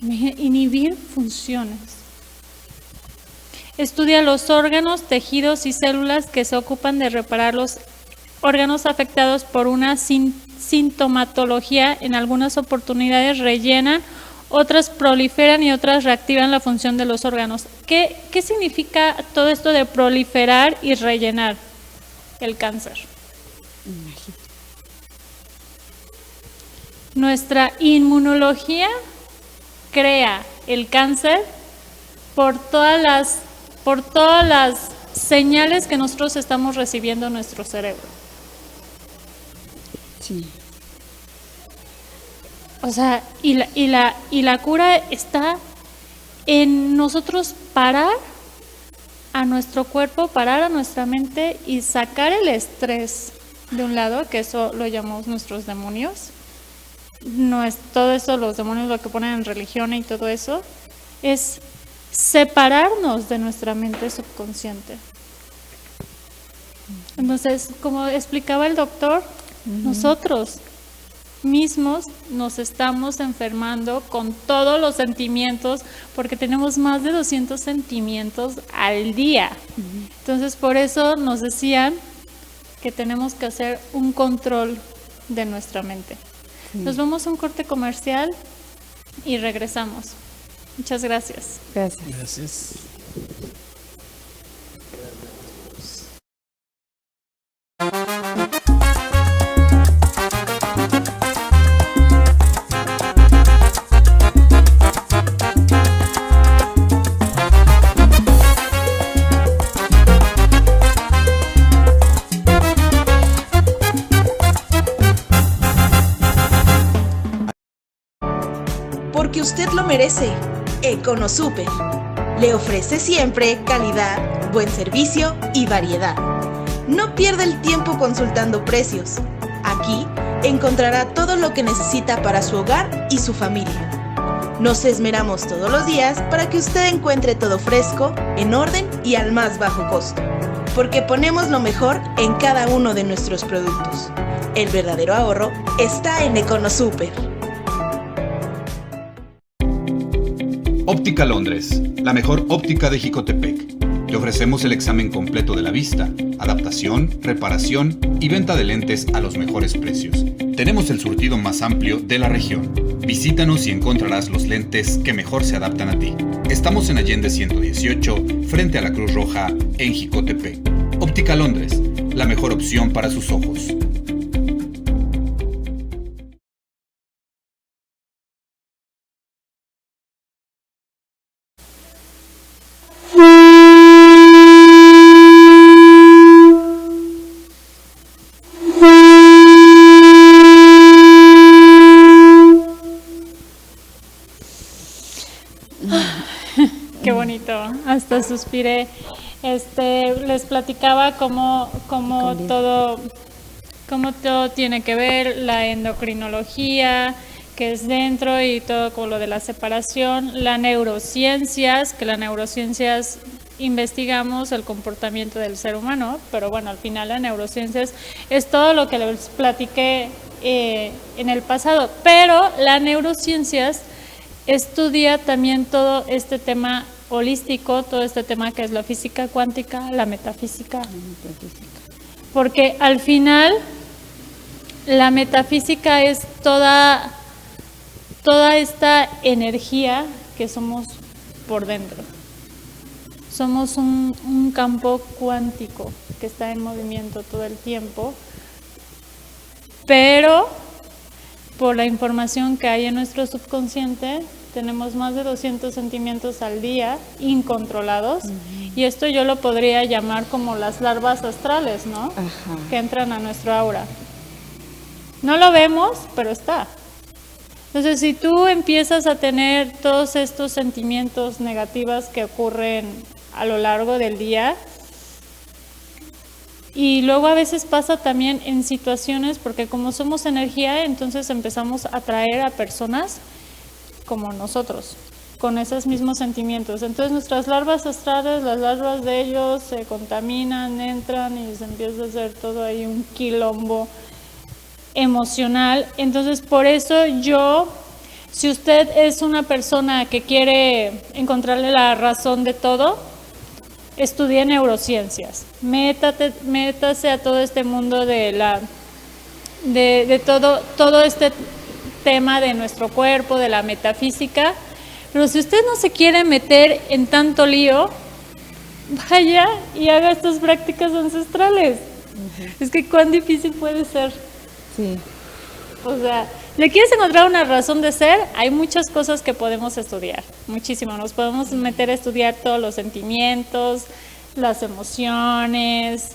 Inhibir funciones. Estudia los órganos, tejidos y células que se ocupan de reparar los órganos afectados por una sintomatología. En algunas oportunidades rellenan, otras proliferan y otras reactivan la función de los órganos. ¿Qué significa todo esto de proliferar y rellenar? El cáncer. Nuestra inmunología crea el cáncer por todas las señales que nosotros estamos recibiendo en nuestro cerebro. Sí. O sea, y la cura está en nosotros parar a nuestro cuerpo, parar a nuestra mente y sacar el estrés de un lado, que eso lo llamamos nuestros demonios. No es todo eso, los demonios lo que ponen en religión y todo eso, es separarnos de nuestra mente subconsciente. Entonces, como explicaba el doctor, nosotros mismos nos estamos enfermando con todos los sentimientos, porque tenemos más de 200 sentimientos al día. Entonces, por eso nos decían que tenemos que hacer un control de nuestra mente. Nos vamos a un corte comercial y regresamos. Muchas gracias. Gracias. lo merece. Econosuper le ofrece siempre calidad, buen servicio y variedad. No pierda el tiempo consultando precios. Aquí encontrará todo lo que necesita para su hogar y su familia. Nos esmeramos todos los días para que usted encuentre todo fresco, en orden y al más bajo costo. Porque ponemos lo mejor en cada uno de nuestros productos. El verdadero ahorro está en Econosuper. Óptica Londres, la mejor óptica de Jicotepec. Te ofrecemos el examen completo de la vista, adaptación, reparación y venta de lentes a los mejores precios. Tenemos el surtido más amplio de la región. Visítanos y encontrarás los lentes que mejor se adaptan a ti. Estamos en Allende 118, frente a la Cruz Roja, en Jicotepec. Óptica Londres, la mejor opción para sus ojos. Qué bonito, hasta suspiré. Les platicaba cómo todo tiene que ver, la endocrinología, que es dentro, y todo con lo de la separación, las neurociencias, que las neurociencias investigamos el comportamiento del ser humano, pero bueno, al final las neurociencias es todo lo que les platiqué en el pasado, pero las neurociencias estudia también todo este tema holístico, todo este tema que es la física cuántica, la metafísica. Porque al final la metafísica es toda esta energía que somos por dentro. Somos un campo cuántico que está en movimiento todo el tiempo, pero por la información que hay en nuestro subconsciente, tenemos más de 200 sentimientos al día incontrolados, y esto yo lo podría llamar como las larvas astrales, ¿no? Ajá. Que entran a nuestro aura. No lo vemos, pero está. Entonces, si tú empiezas a tener todos estos sentimientos negativos que ocurren a lo largo del día, y luego a veces pasa también en situaciones, porque como somos energía, entonces empezamos a atraer a personas como nosotros, con esos mismos sentimientos. Entonces nuestras larvas astrales, las larvas de ellos se contaminan, entran y se empieza a hacer todo ahí un quilombo emocional. Entonces por eso si usted es una persona que quiere encontrarle la razón de todo, estudie neurociencias, métase a todo este mundo de todo este tema de nuestro cuerpo, de la metafísica. Pero si usted no se quiere meter en tanto lío, vaya y haga estas prácticas ancestrales. Es que cuán difícil puede ser. Sí. O sea, ¿le quieres encontrar una razón de ser? Hay muchas cosas que podemos estudiar, muchísimo. Nos podemos meter a estudiar todos los sentimientos, las emociones,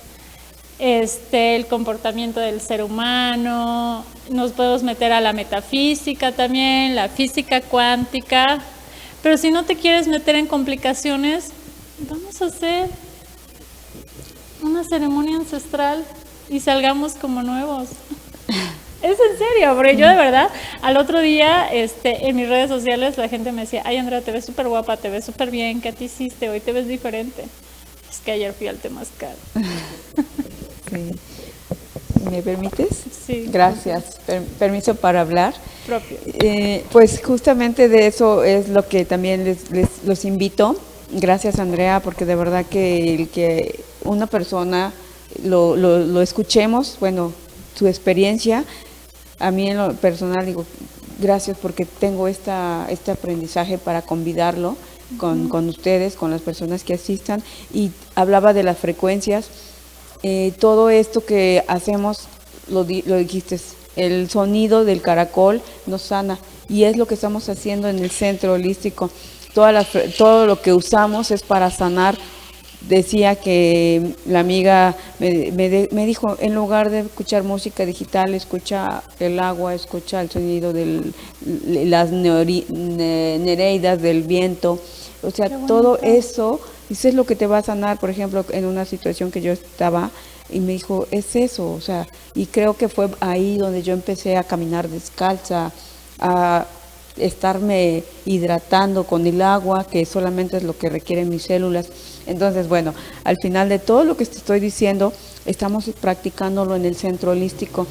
el comportamiento del ser humano. Nos podemos meter a la metafísica también, la física cuántica. Pero si no te quieres meter en complicaciones, vamos a hacer una ceremonia ancestral y salgamos como nuevos. Es en serio, porque yo de verdad, al otro día en mis redes sociales la gente me decía: ay, Andrea, te ves súper guapa, te ves súper bien, ¿qué te hiciste? Hoy te ves diferente. Es que ayer fui al Temazcal. Sí. ¿Me permites? Sí. Gracias. Permiso para hablar. Propio. Pues justamente de eso es lo que también los invito. Gracias, Andrea, porque de verdad que el que una persona lo escuchemos, bueno, su experiencia, a mí en lo personal digo, gracias, porque tengo este aprendizaje para convidarlo con ustedes, con las personas que asistan. Y hablaba de las frecuencias, todo esto que hacemos, lo dijiste, el sonido del caracol nos sana, y es lo que estamos haciendo en el centro holístico. Todo lo que usamos es para sanar decía que la amiga me dijo, en lugar de escuchar música digital, escucha el agua, escucha el sonido de las nereidas del viento, o sea, todo eso, es lo que te va a sanar. Por ejemplo, en una situación que yo estaba, y me dijo, es eso, o sea, y creo que fue ahí donde yo empecé a caminar descalza, a estarme hidratando con el agua, que solamente es lo que requieren mis células. Entonces, bueno, al final de todo lo que te estoy diciendo, estamos practicándolo en el centro holístico.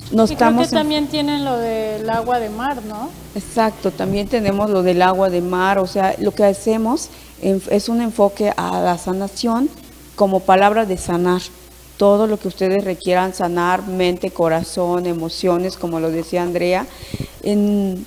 Creo que también tienen lo del agua de mar, ¿no? Exacto, también tenemos lo del agua de mar, o sea, lo que hacemos es un enfoque a la sanación como palabra de sanar. Todo lo que ustedes requieran sanar, mente, corazón, emociones, como lo decía Andrea, en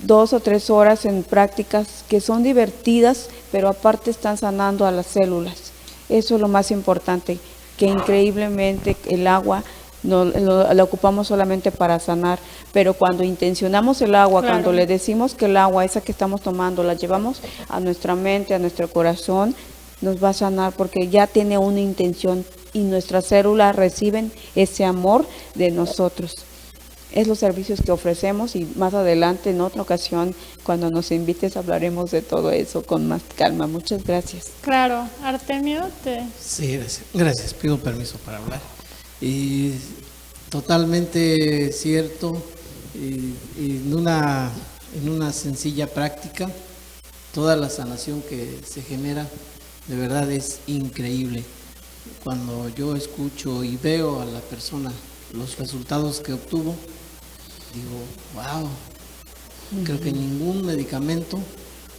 2 o 3 horas en prácticas que son divertidas, pero aparte están sanando a las células. Eso es lo más importante, que increíblemente el agua no la ocupamos solamente para sanar, pero cuando intencionamos el agua, claro, cuando le decimos que el agua, esa que estamos tomando, la llevamos a nuestra mente, a nuestro corazón, nos va a sanar porque ya tiene una intención y nuestras células reciben ese amor de nosotros. Es los servicios que ofrecemos y más adelante en otra ocasión cuando nos invites hablaremos de todo eso con más calma. Muchas gracias. Claro, Artemio, Sí, gracias. Pido permiso para hablar. Y totalmente cierto, en una sencilla práctica, toda la sanación que se genera de verdad es increíble. Cuando yo escucho y veo a la persona los resultados que obtuvo, digo, wow, creo que ningún medicamento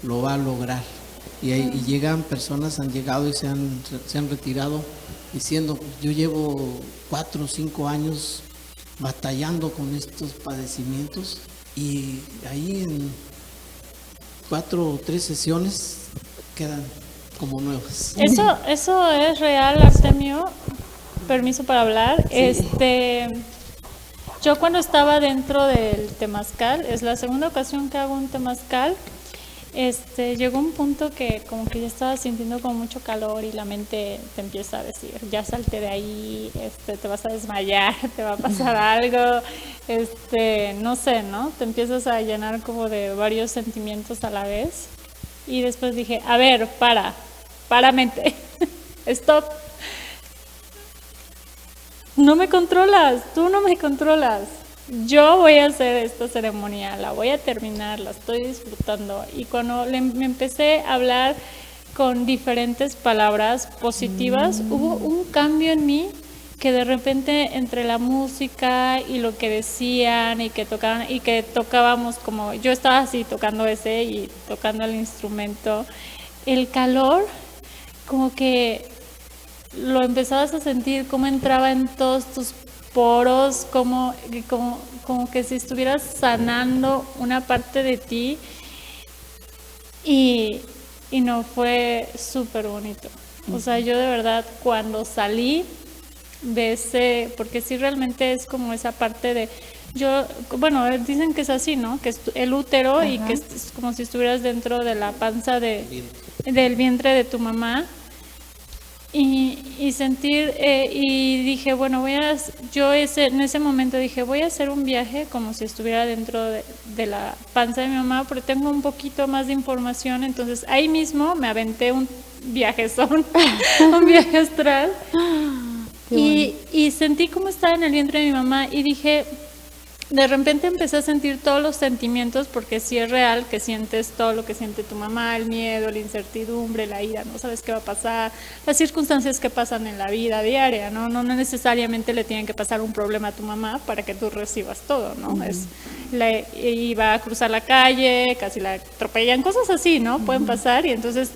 lo va a lograr. Y llegan personas, han llegado y se han retirado diciendo, yo llevo 4 o 5 años batallando con estos padecimientos y ahí en 4 o 3 sesiones quedan como nuevas. Eso es real, Artemio. Permiso para hablar. Sí. Yo cuando estaba dentro del temazcal, es la segunda ocasión que hago un temazcal, llegó un punto que como que ya estaba sintiendo como mucho calor y la mente te empieza a decir, ya salte de ahí, te vas a desmayar, te va a pasar algo, no sé, ¿no? Te empiezas a llenar como de varios sentimientos a la vez y después dije, a ver, para mente, stop. No me controlas, tú no me controlas. Yo voy a hacer esta ceremonia, la voy a terminar, la estoy disfrutando. Y cuando me empecé a hablar con diferentes palabras positivas, hubo un cambio en mí que de repente entre la música y lo que decían y que tocaban y que tocábamos como yo estaba así tocando ese y tocando el instrumento, el calor como que lo empezabas a sentir como entraba en todos tus poros, como que si estuvieras sanando una parte de ti y no, fue súper bonito. O sea, yo de verdad cuando salí de ese, porque sí realmente es como esa parte de, bueno, dicen que es así, ¿no? Que es el útero. Ajá. Y que es como si estuvieras dentro de la panza del vientre de tu mamá. Y sentir, y dije, bueno, en ese momento dije, voy a hacer un viaje como si estuviera dentro de la panza de mi mamá, porque tengo un poquito más de información, entonces ahí mismo me aventé un viajezón, un viaje astral, y sentí cómo estaba en el vientre de mi mamá, y dije, de repente empecé a sentir todos los sentimientos, porque sí es real que sientes todo lo que siente tu mamá, el miedo, la incertidumbre, la ira, no sabes qué va a pasar, las circunstancias que pasan en la vida diaria, ¿no? No necesariamente le tienen que pasar un problema a tu mamá para que tú recibas todo, ¿no? Iba a cruzar la calle, casi la atropellan, cosas así, ¿no? Pueden pasar y entonces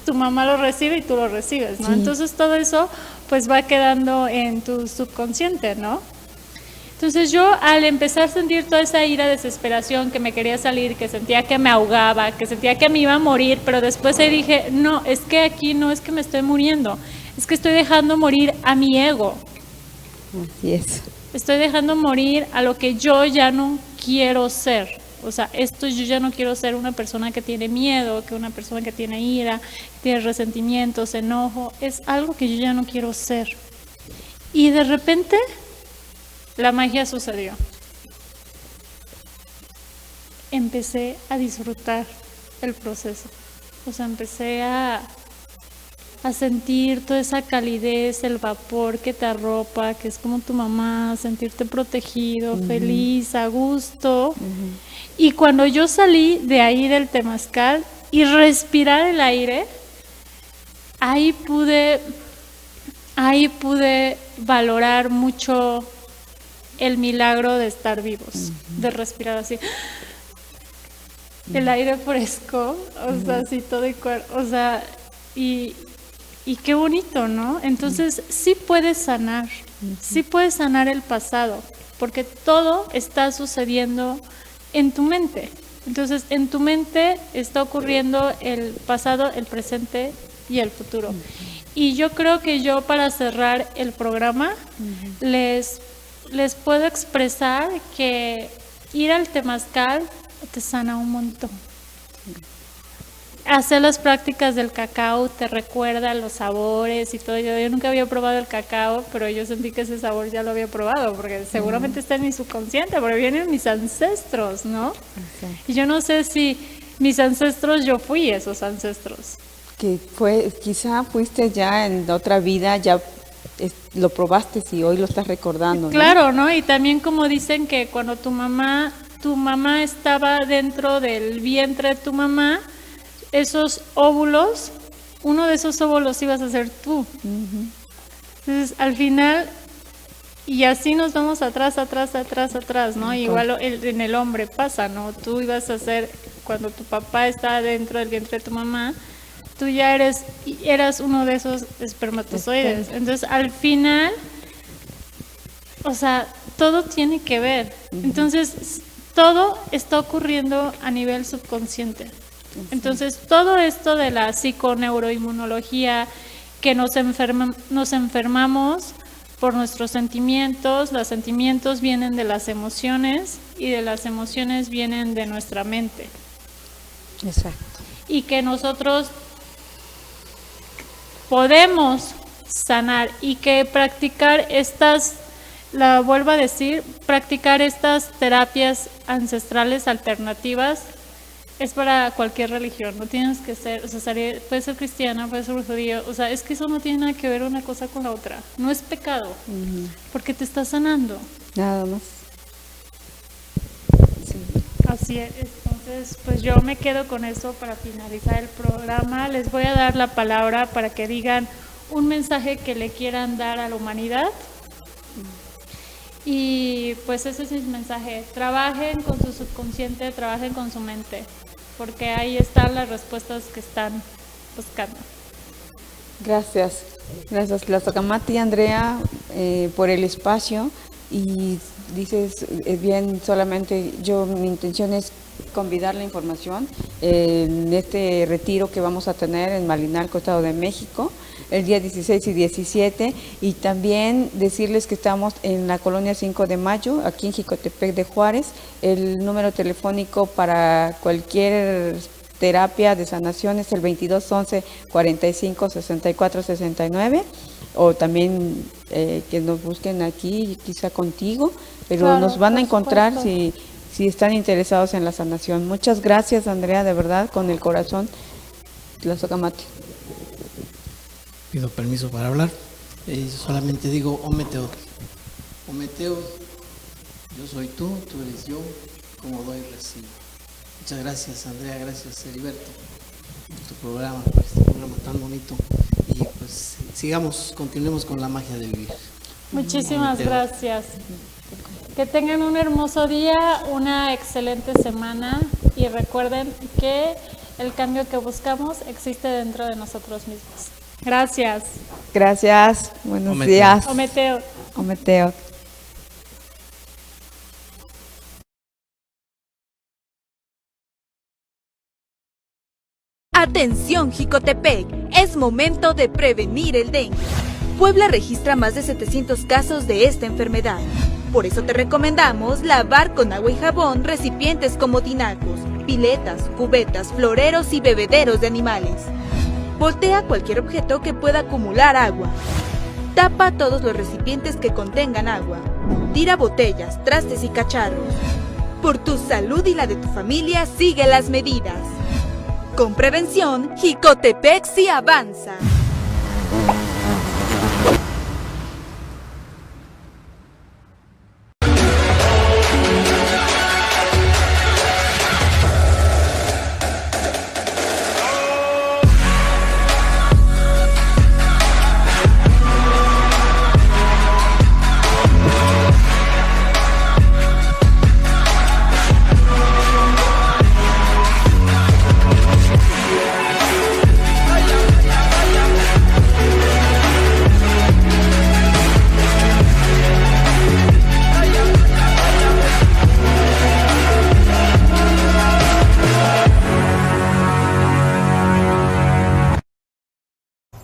tu mamá lo recibe y tú lo recibes, ¿no? Sí. Entonces todo eso pues va quedando en tu subconsciente, ¿no? Entonces yo al empezar a sentir toda esa ira, desesperación, que me quería salir, que sentía que me ahogaba, que sentía que me iba a morir, pero después dije, no, es que aquí no es que me estoy muriendo, es que estoy dejando morir a mi ego. Así es. Estoy dejando morir a lo que yo ya no quiero ser. O sea, esto yo ya no quiero ser una persona que tiene miedo, que una persona que tiene ira, que tiene resentimientos, enojo. Es algo que yo ya no quiero ser. Y de repente, la magia sucedió. Empecé a disfrutar el proceso. O sea, empecé a sentir toda esa calidez, el vapor que te arropa, que es como tu mamá, sentirte protegido, feliz, a gusto. Y cuando yo salí de ahí del temazcal y respirar el aire, ahí pude valorar mucho el milagro de estar vivos, de respirar así. El aire fresco, o sea, así todo el cuerpo, o sea, y qué bonito, ¿no? Entonces sí puedes sanar el pasado, porque todo está sucediendo en tu mente. Entonces en tu mente está ocurriendo el pasado, el presente y el futuro. Y yo creo que yo, para cerrar el programa, les puedo expresar que ir al temazcal te sana un montón. Hacer las prácticas del cacao te recuerda los sabores y todo. Yo nunca había probado el cacao, pero yo sentí que ese sabor ya lo había probado, porque seguramente está en mi subconsciente, porque vienen mis ancestros, ¿no? Y yo no sé si mis ancestros, yo fui esos ancestros. Que quizá fuiste ya en otra vida, ya lo probaste y hoy lo estás recordando, ¿no? Claro, ¿no? Y también como dicen que cuando tu mamá estaba dentro del vientre de tu mamá, esos óvulos, uno de esos óvulos ibas a ser tú. Entonces, al final, y así nos vamos atrás, ¿no? Igual en el hombre pasa, ¿no? Tú ibas a ser, cuando tu papá estaba dentro del vientre de tu mamá, tú ya eras uno de esos espermatozoides. Entonces, al final, o sea, todo tiene que ver. Entonces, todo está ocurriendo a nivel subconsciente. Entonces, todo esto de la psiconeuroinmunología, que nos enfermamos por nuestros sentimientos, los sentimientos vienen de las emociones y de las emociones vienen de nuestra mente. Exacto. Y que nosotros podemos sanar y que practicar vuelvo a decir, practicar estas terapias ancestrales alternativas es para cualquier religión. No tienes que ser, o sea, puede ser cristiana, puede ser judío, o sea, es que eso no tiene nada que ver una cosa con la otra. No es pecado, porque te está sanando. Nada más. Sí. Así es. Entonces, pues yo me quedo con eso para finalizar el programa. Les voy a dar la palabra para que digan un mensaje que le quieran dar a la humanidad. Y pues ese es mi mensaje. Trabajen con su subconsciente, trabajen con su mente, porque ahí están las respuestas que están buscando. Gracias. Gracias, Tlazocamati, Andrea, por el espacio. Y dices, bien, solamente mi intención es convidar la información en este retiro que vamos a tener en Malinalco, Estado de México, el día 16 y 17, y también decirles que estamos en la colonia 5 de Mayo, aquí en Jicotepec de Juárez. El número telefónico para cualquier terapia de sanación es el 2211 45 64 69, o también que nos busquen aquí, quizá contigo, pero claro, nos van a encontrar si están interesados en la sanación. Muchas gracias, Andrea, de verdad, con el corazón. Tlazocamati. Pido permiso para hablar. Solamente digo, Ometeo. Ometeo, yo soy tú eres yo, como doy, recibo. Muchas gracias, Andrea, gracias, Heriberto, por este programa tan bonito. Y pues continuemos con la magia de vivir. Muchísimas gracias. Que tengan un hermoso día, una excelente semana, y recuerden que el cambio que buscamos existe dentro de nosotros mismos. Gracias. Gracias. Buenos días. Ometeo. Ometeo. Atención, Jicotepec, es momento de prevenir el dengue. Puebla registra más de 700 casos de esta enfermedad. Por eso te recomendamos lavar con agua y jabón recipientes como tinacos, piletas, cubetas, floreros y bebederos de animales. Voltea cualquier objeto que pueda acumular agua. Tapa todos los recipientes que contengan agua. Tira botellas, trastes y cacharros. Por tu salud y la de tu familia, sigue las medidas. Con prevención, Jicotepec sí avanza.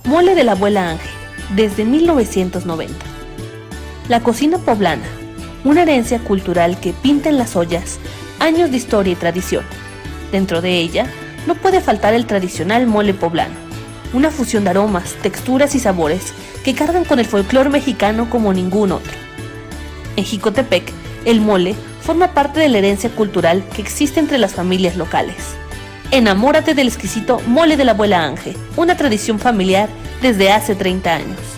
Mole de la abuela Ángel, desde 1990. La cocina poblana, una herencia cultural que pinta en las ollas años de historia y tradición. Dentro de ella no puede faltar el tradicional mole poblano, una fusión de aromas, texturas y sabores que cargan con el folclore mexicano como ningún otro. En Jicotepec, el mole forma parte de la herencia cultural que existe entre las familias locales. Enamórate del exquisito mole de la abuela Ángel, una tradición familiar desde hace 30 años.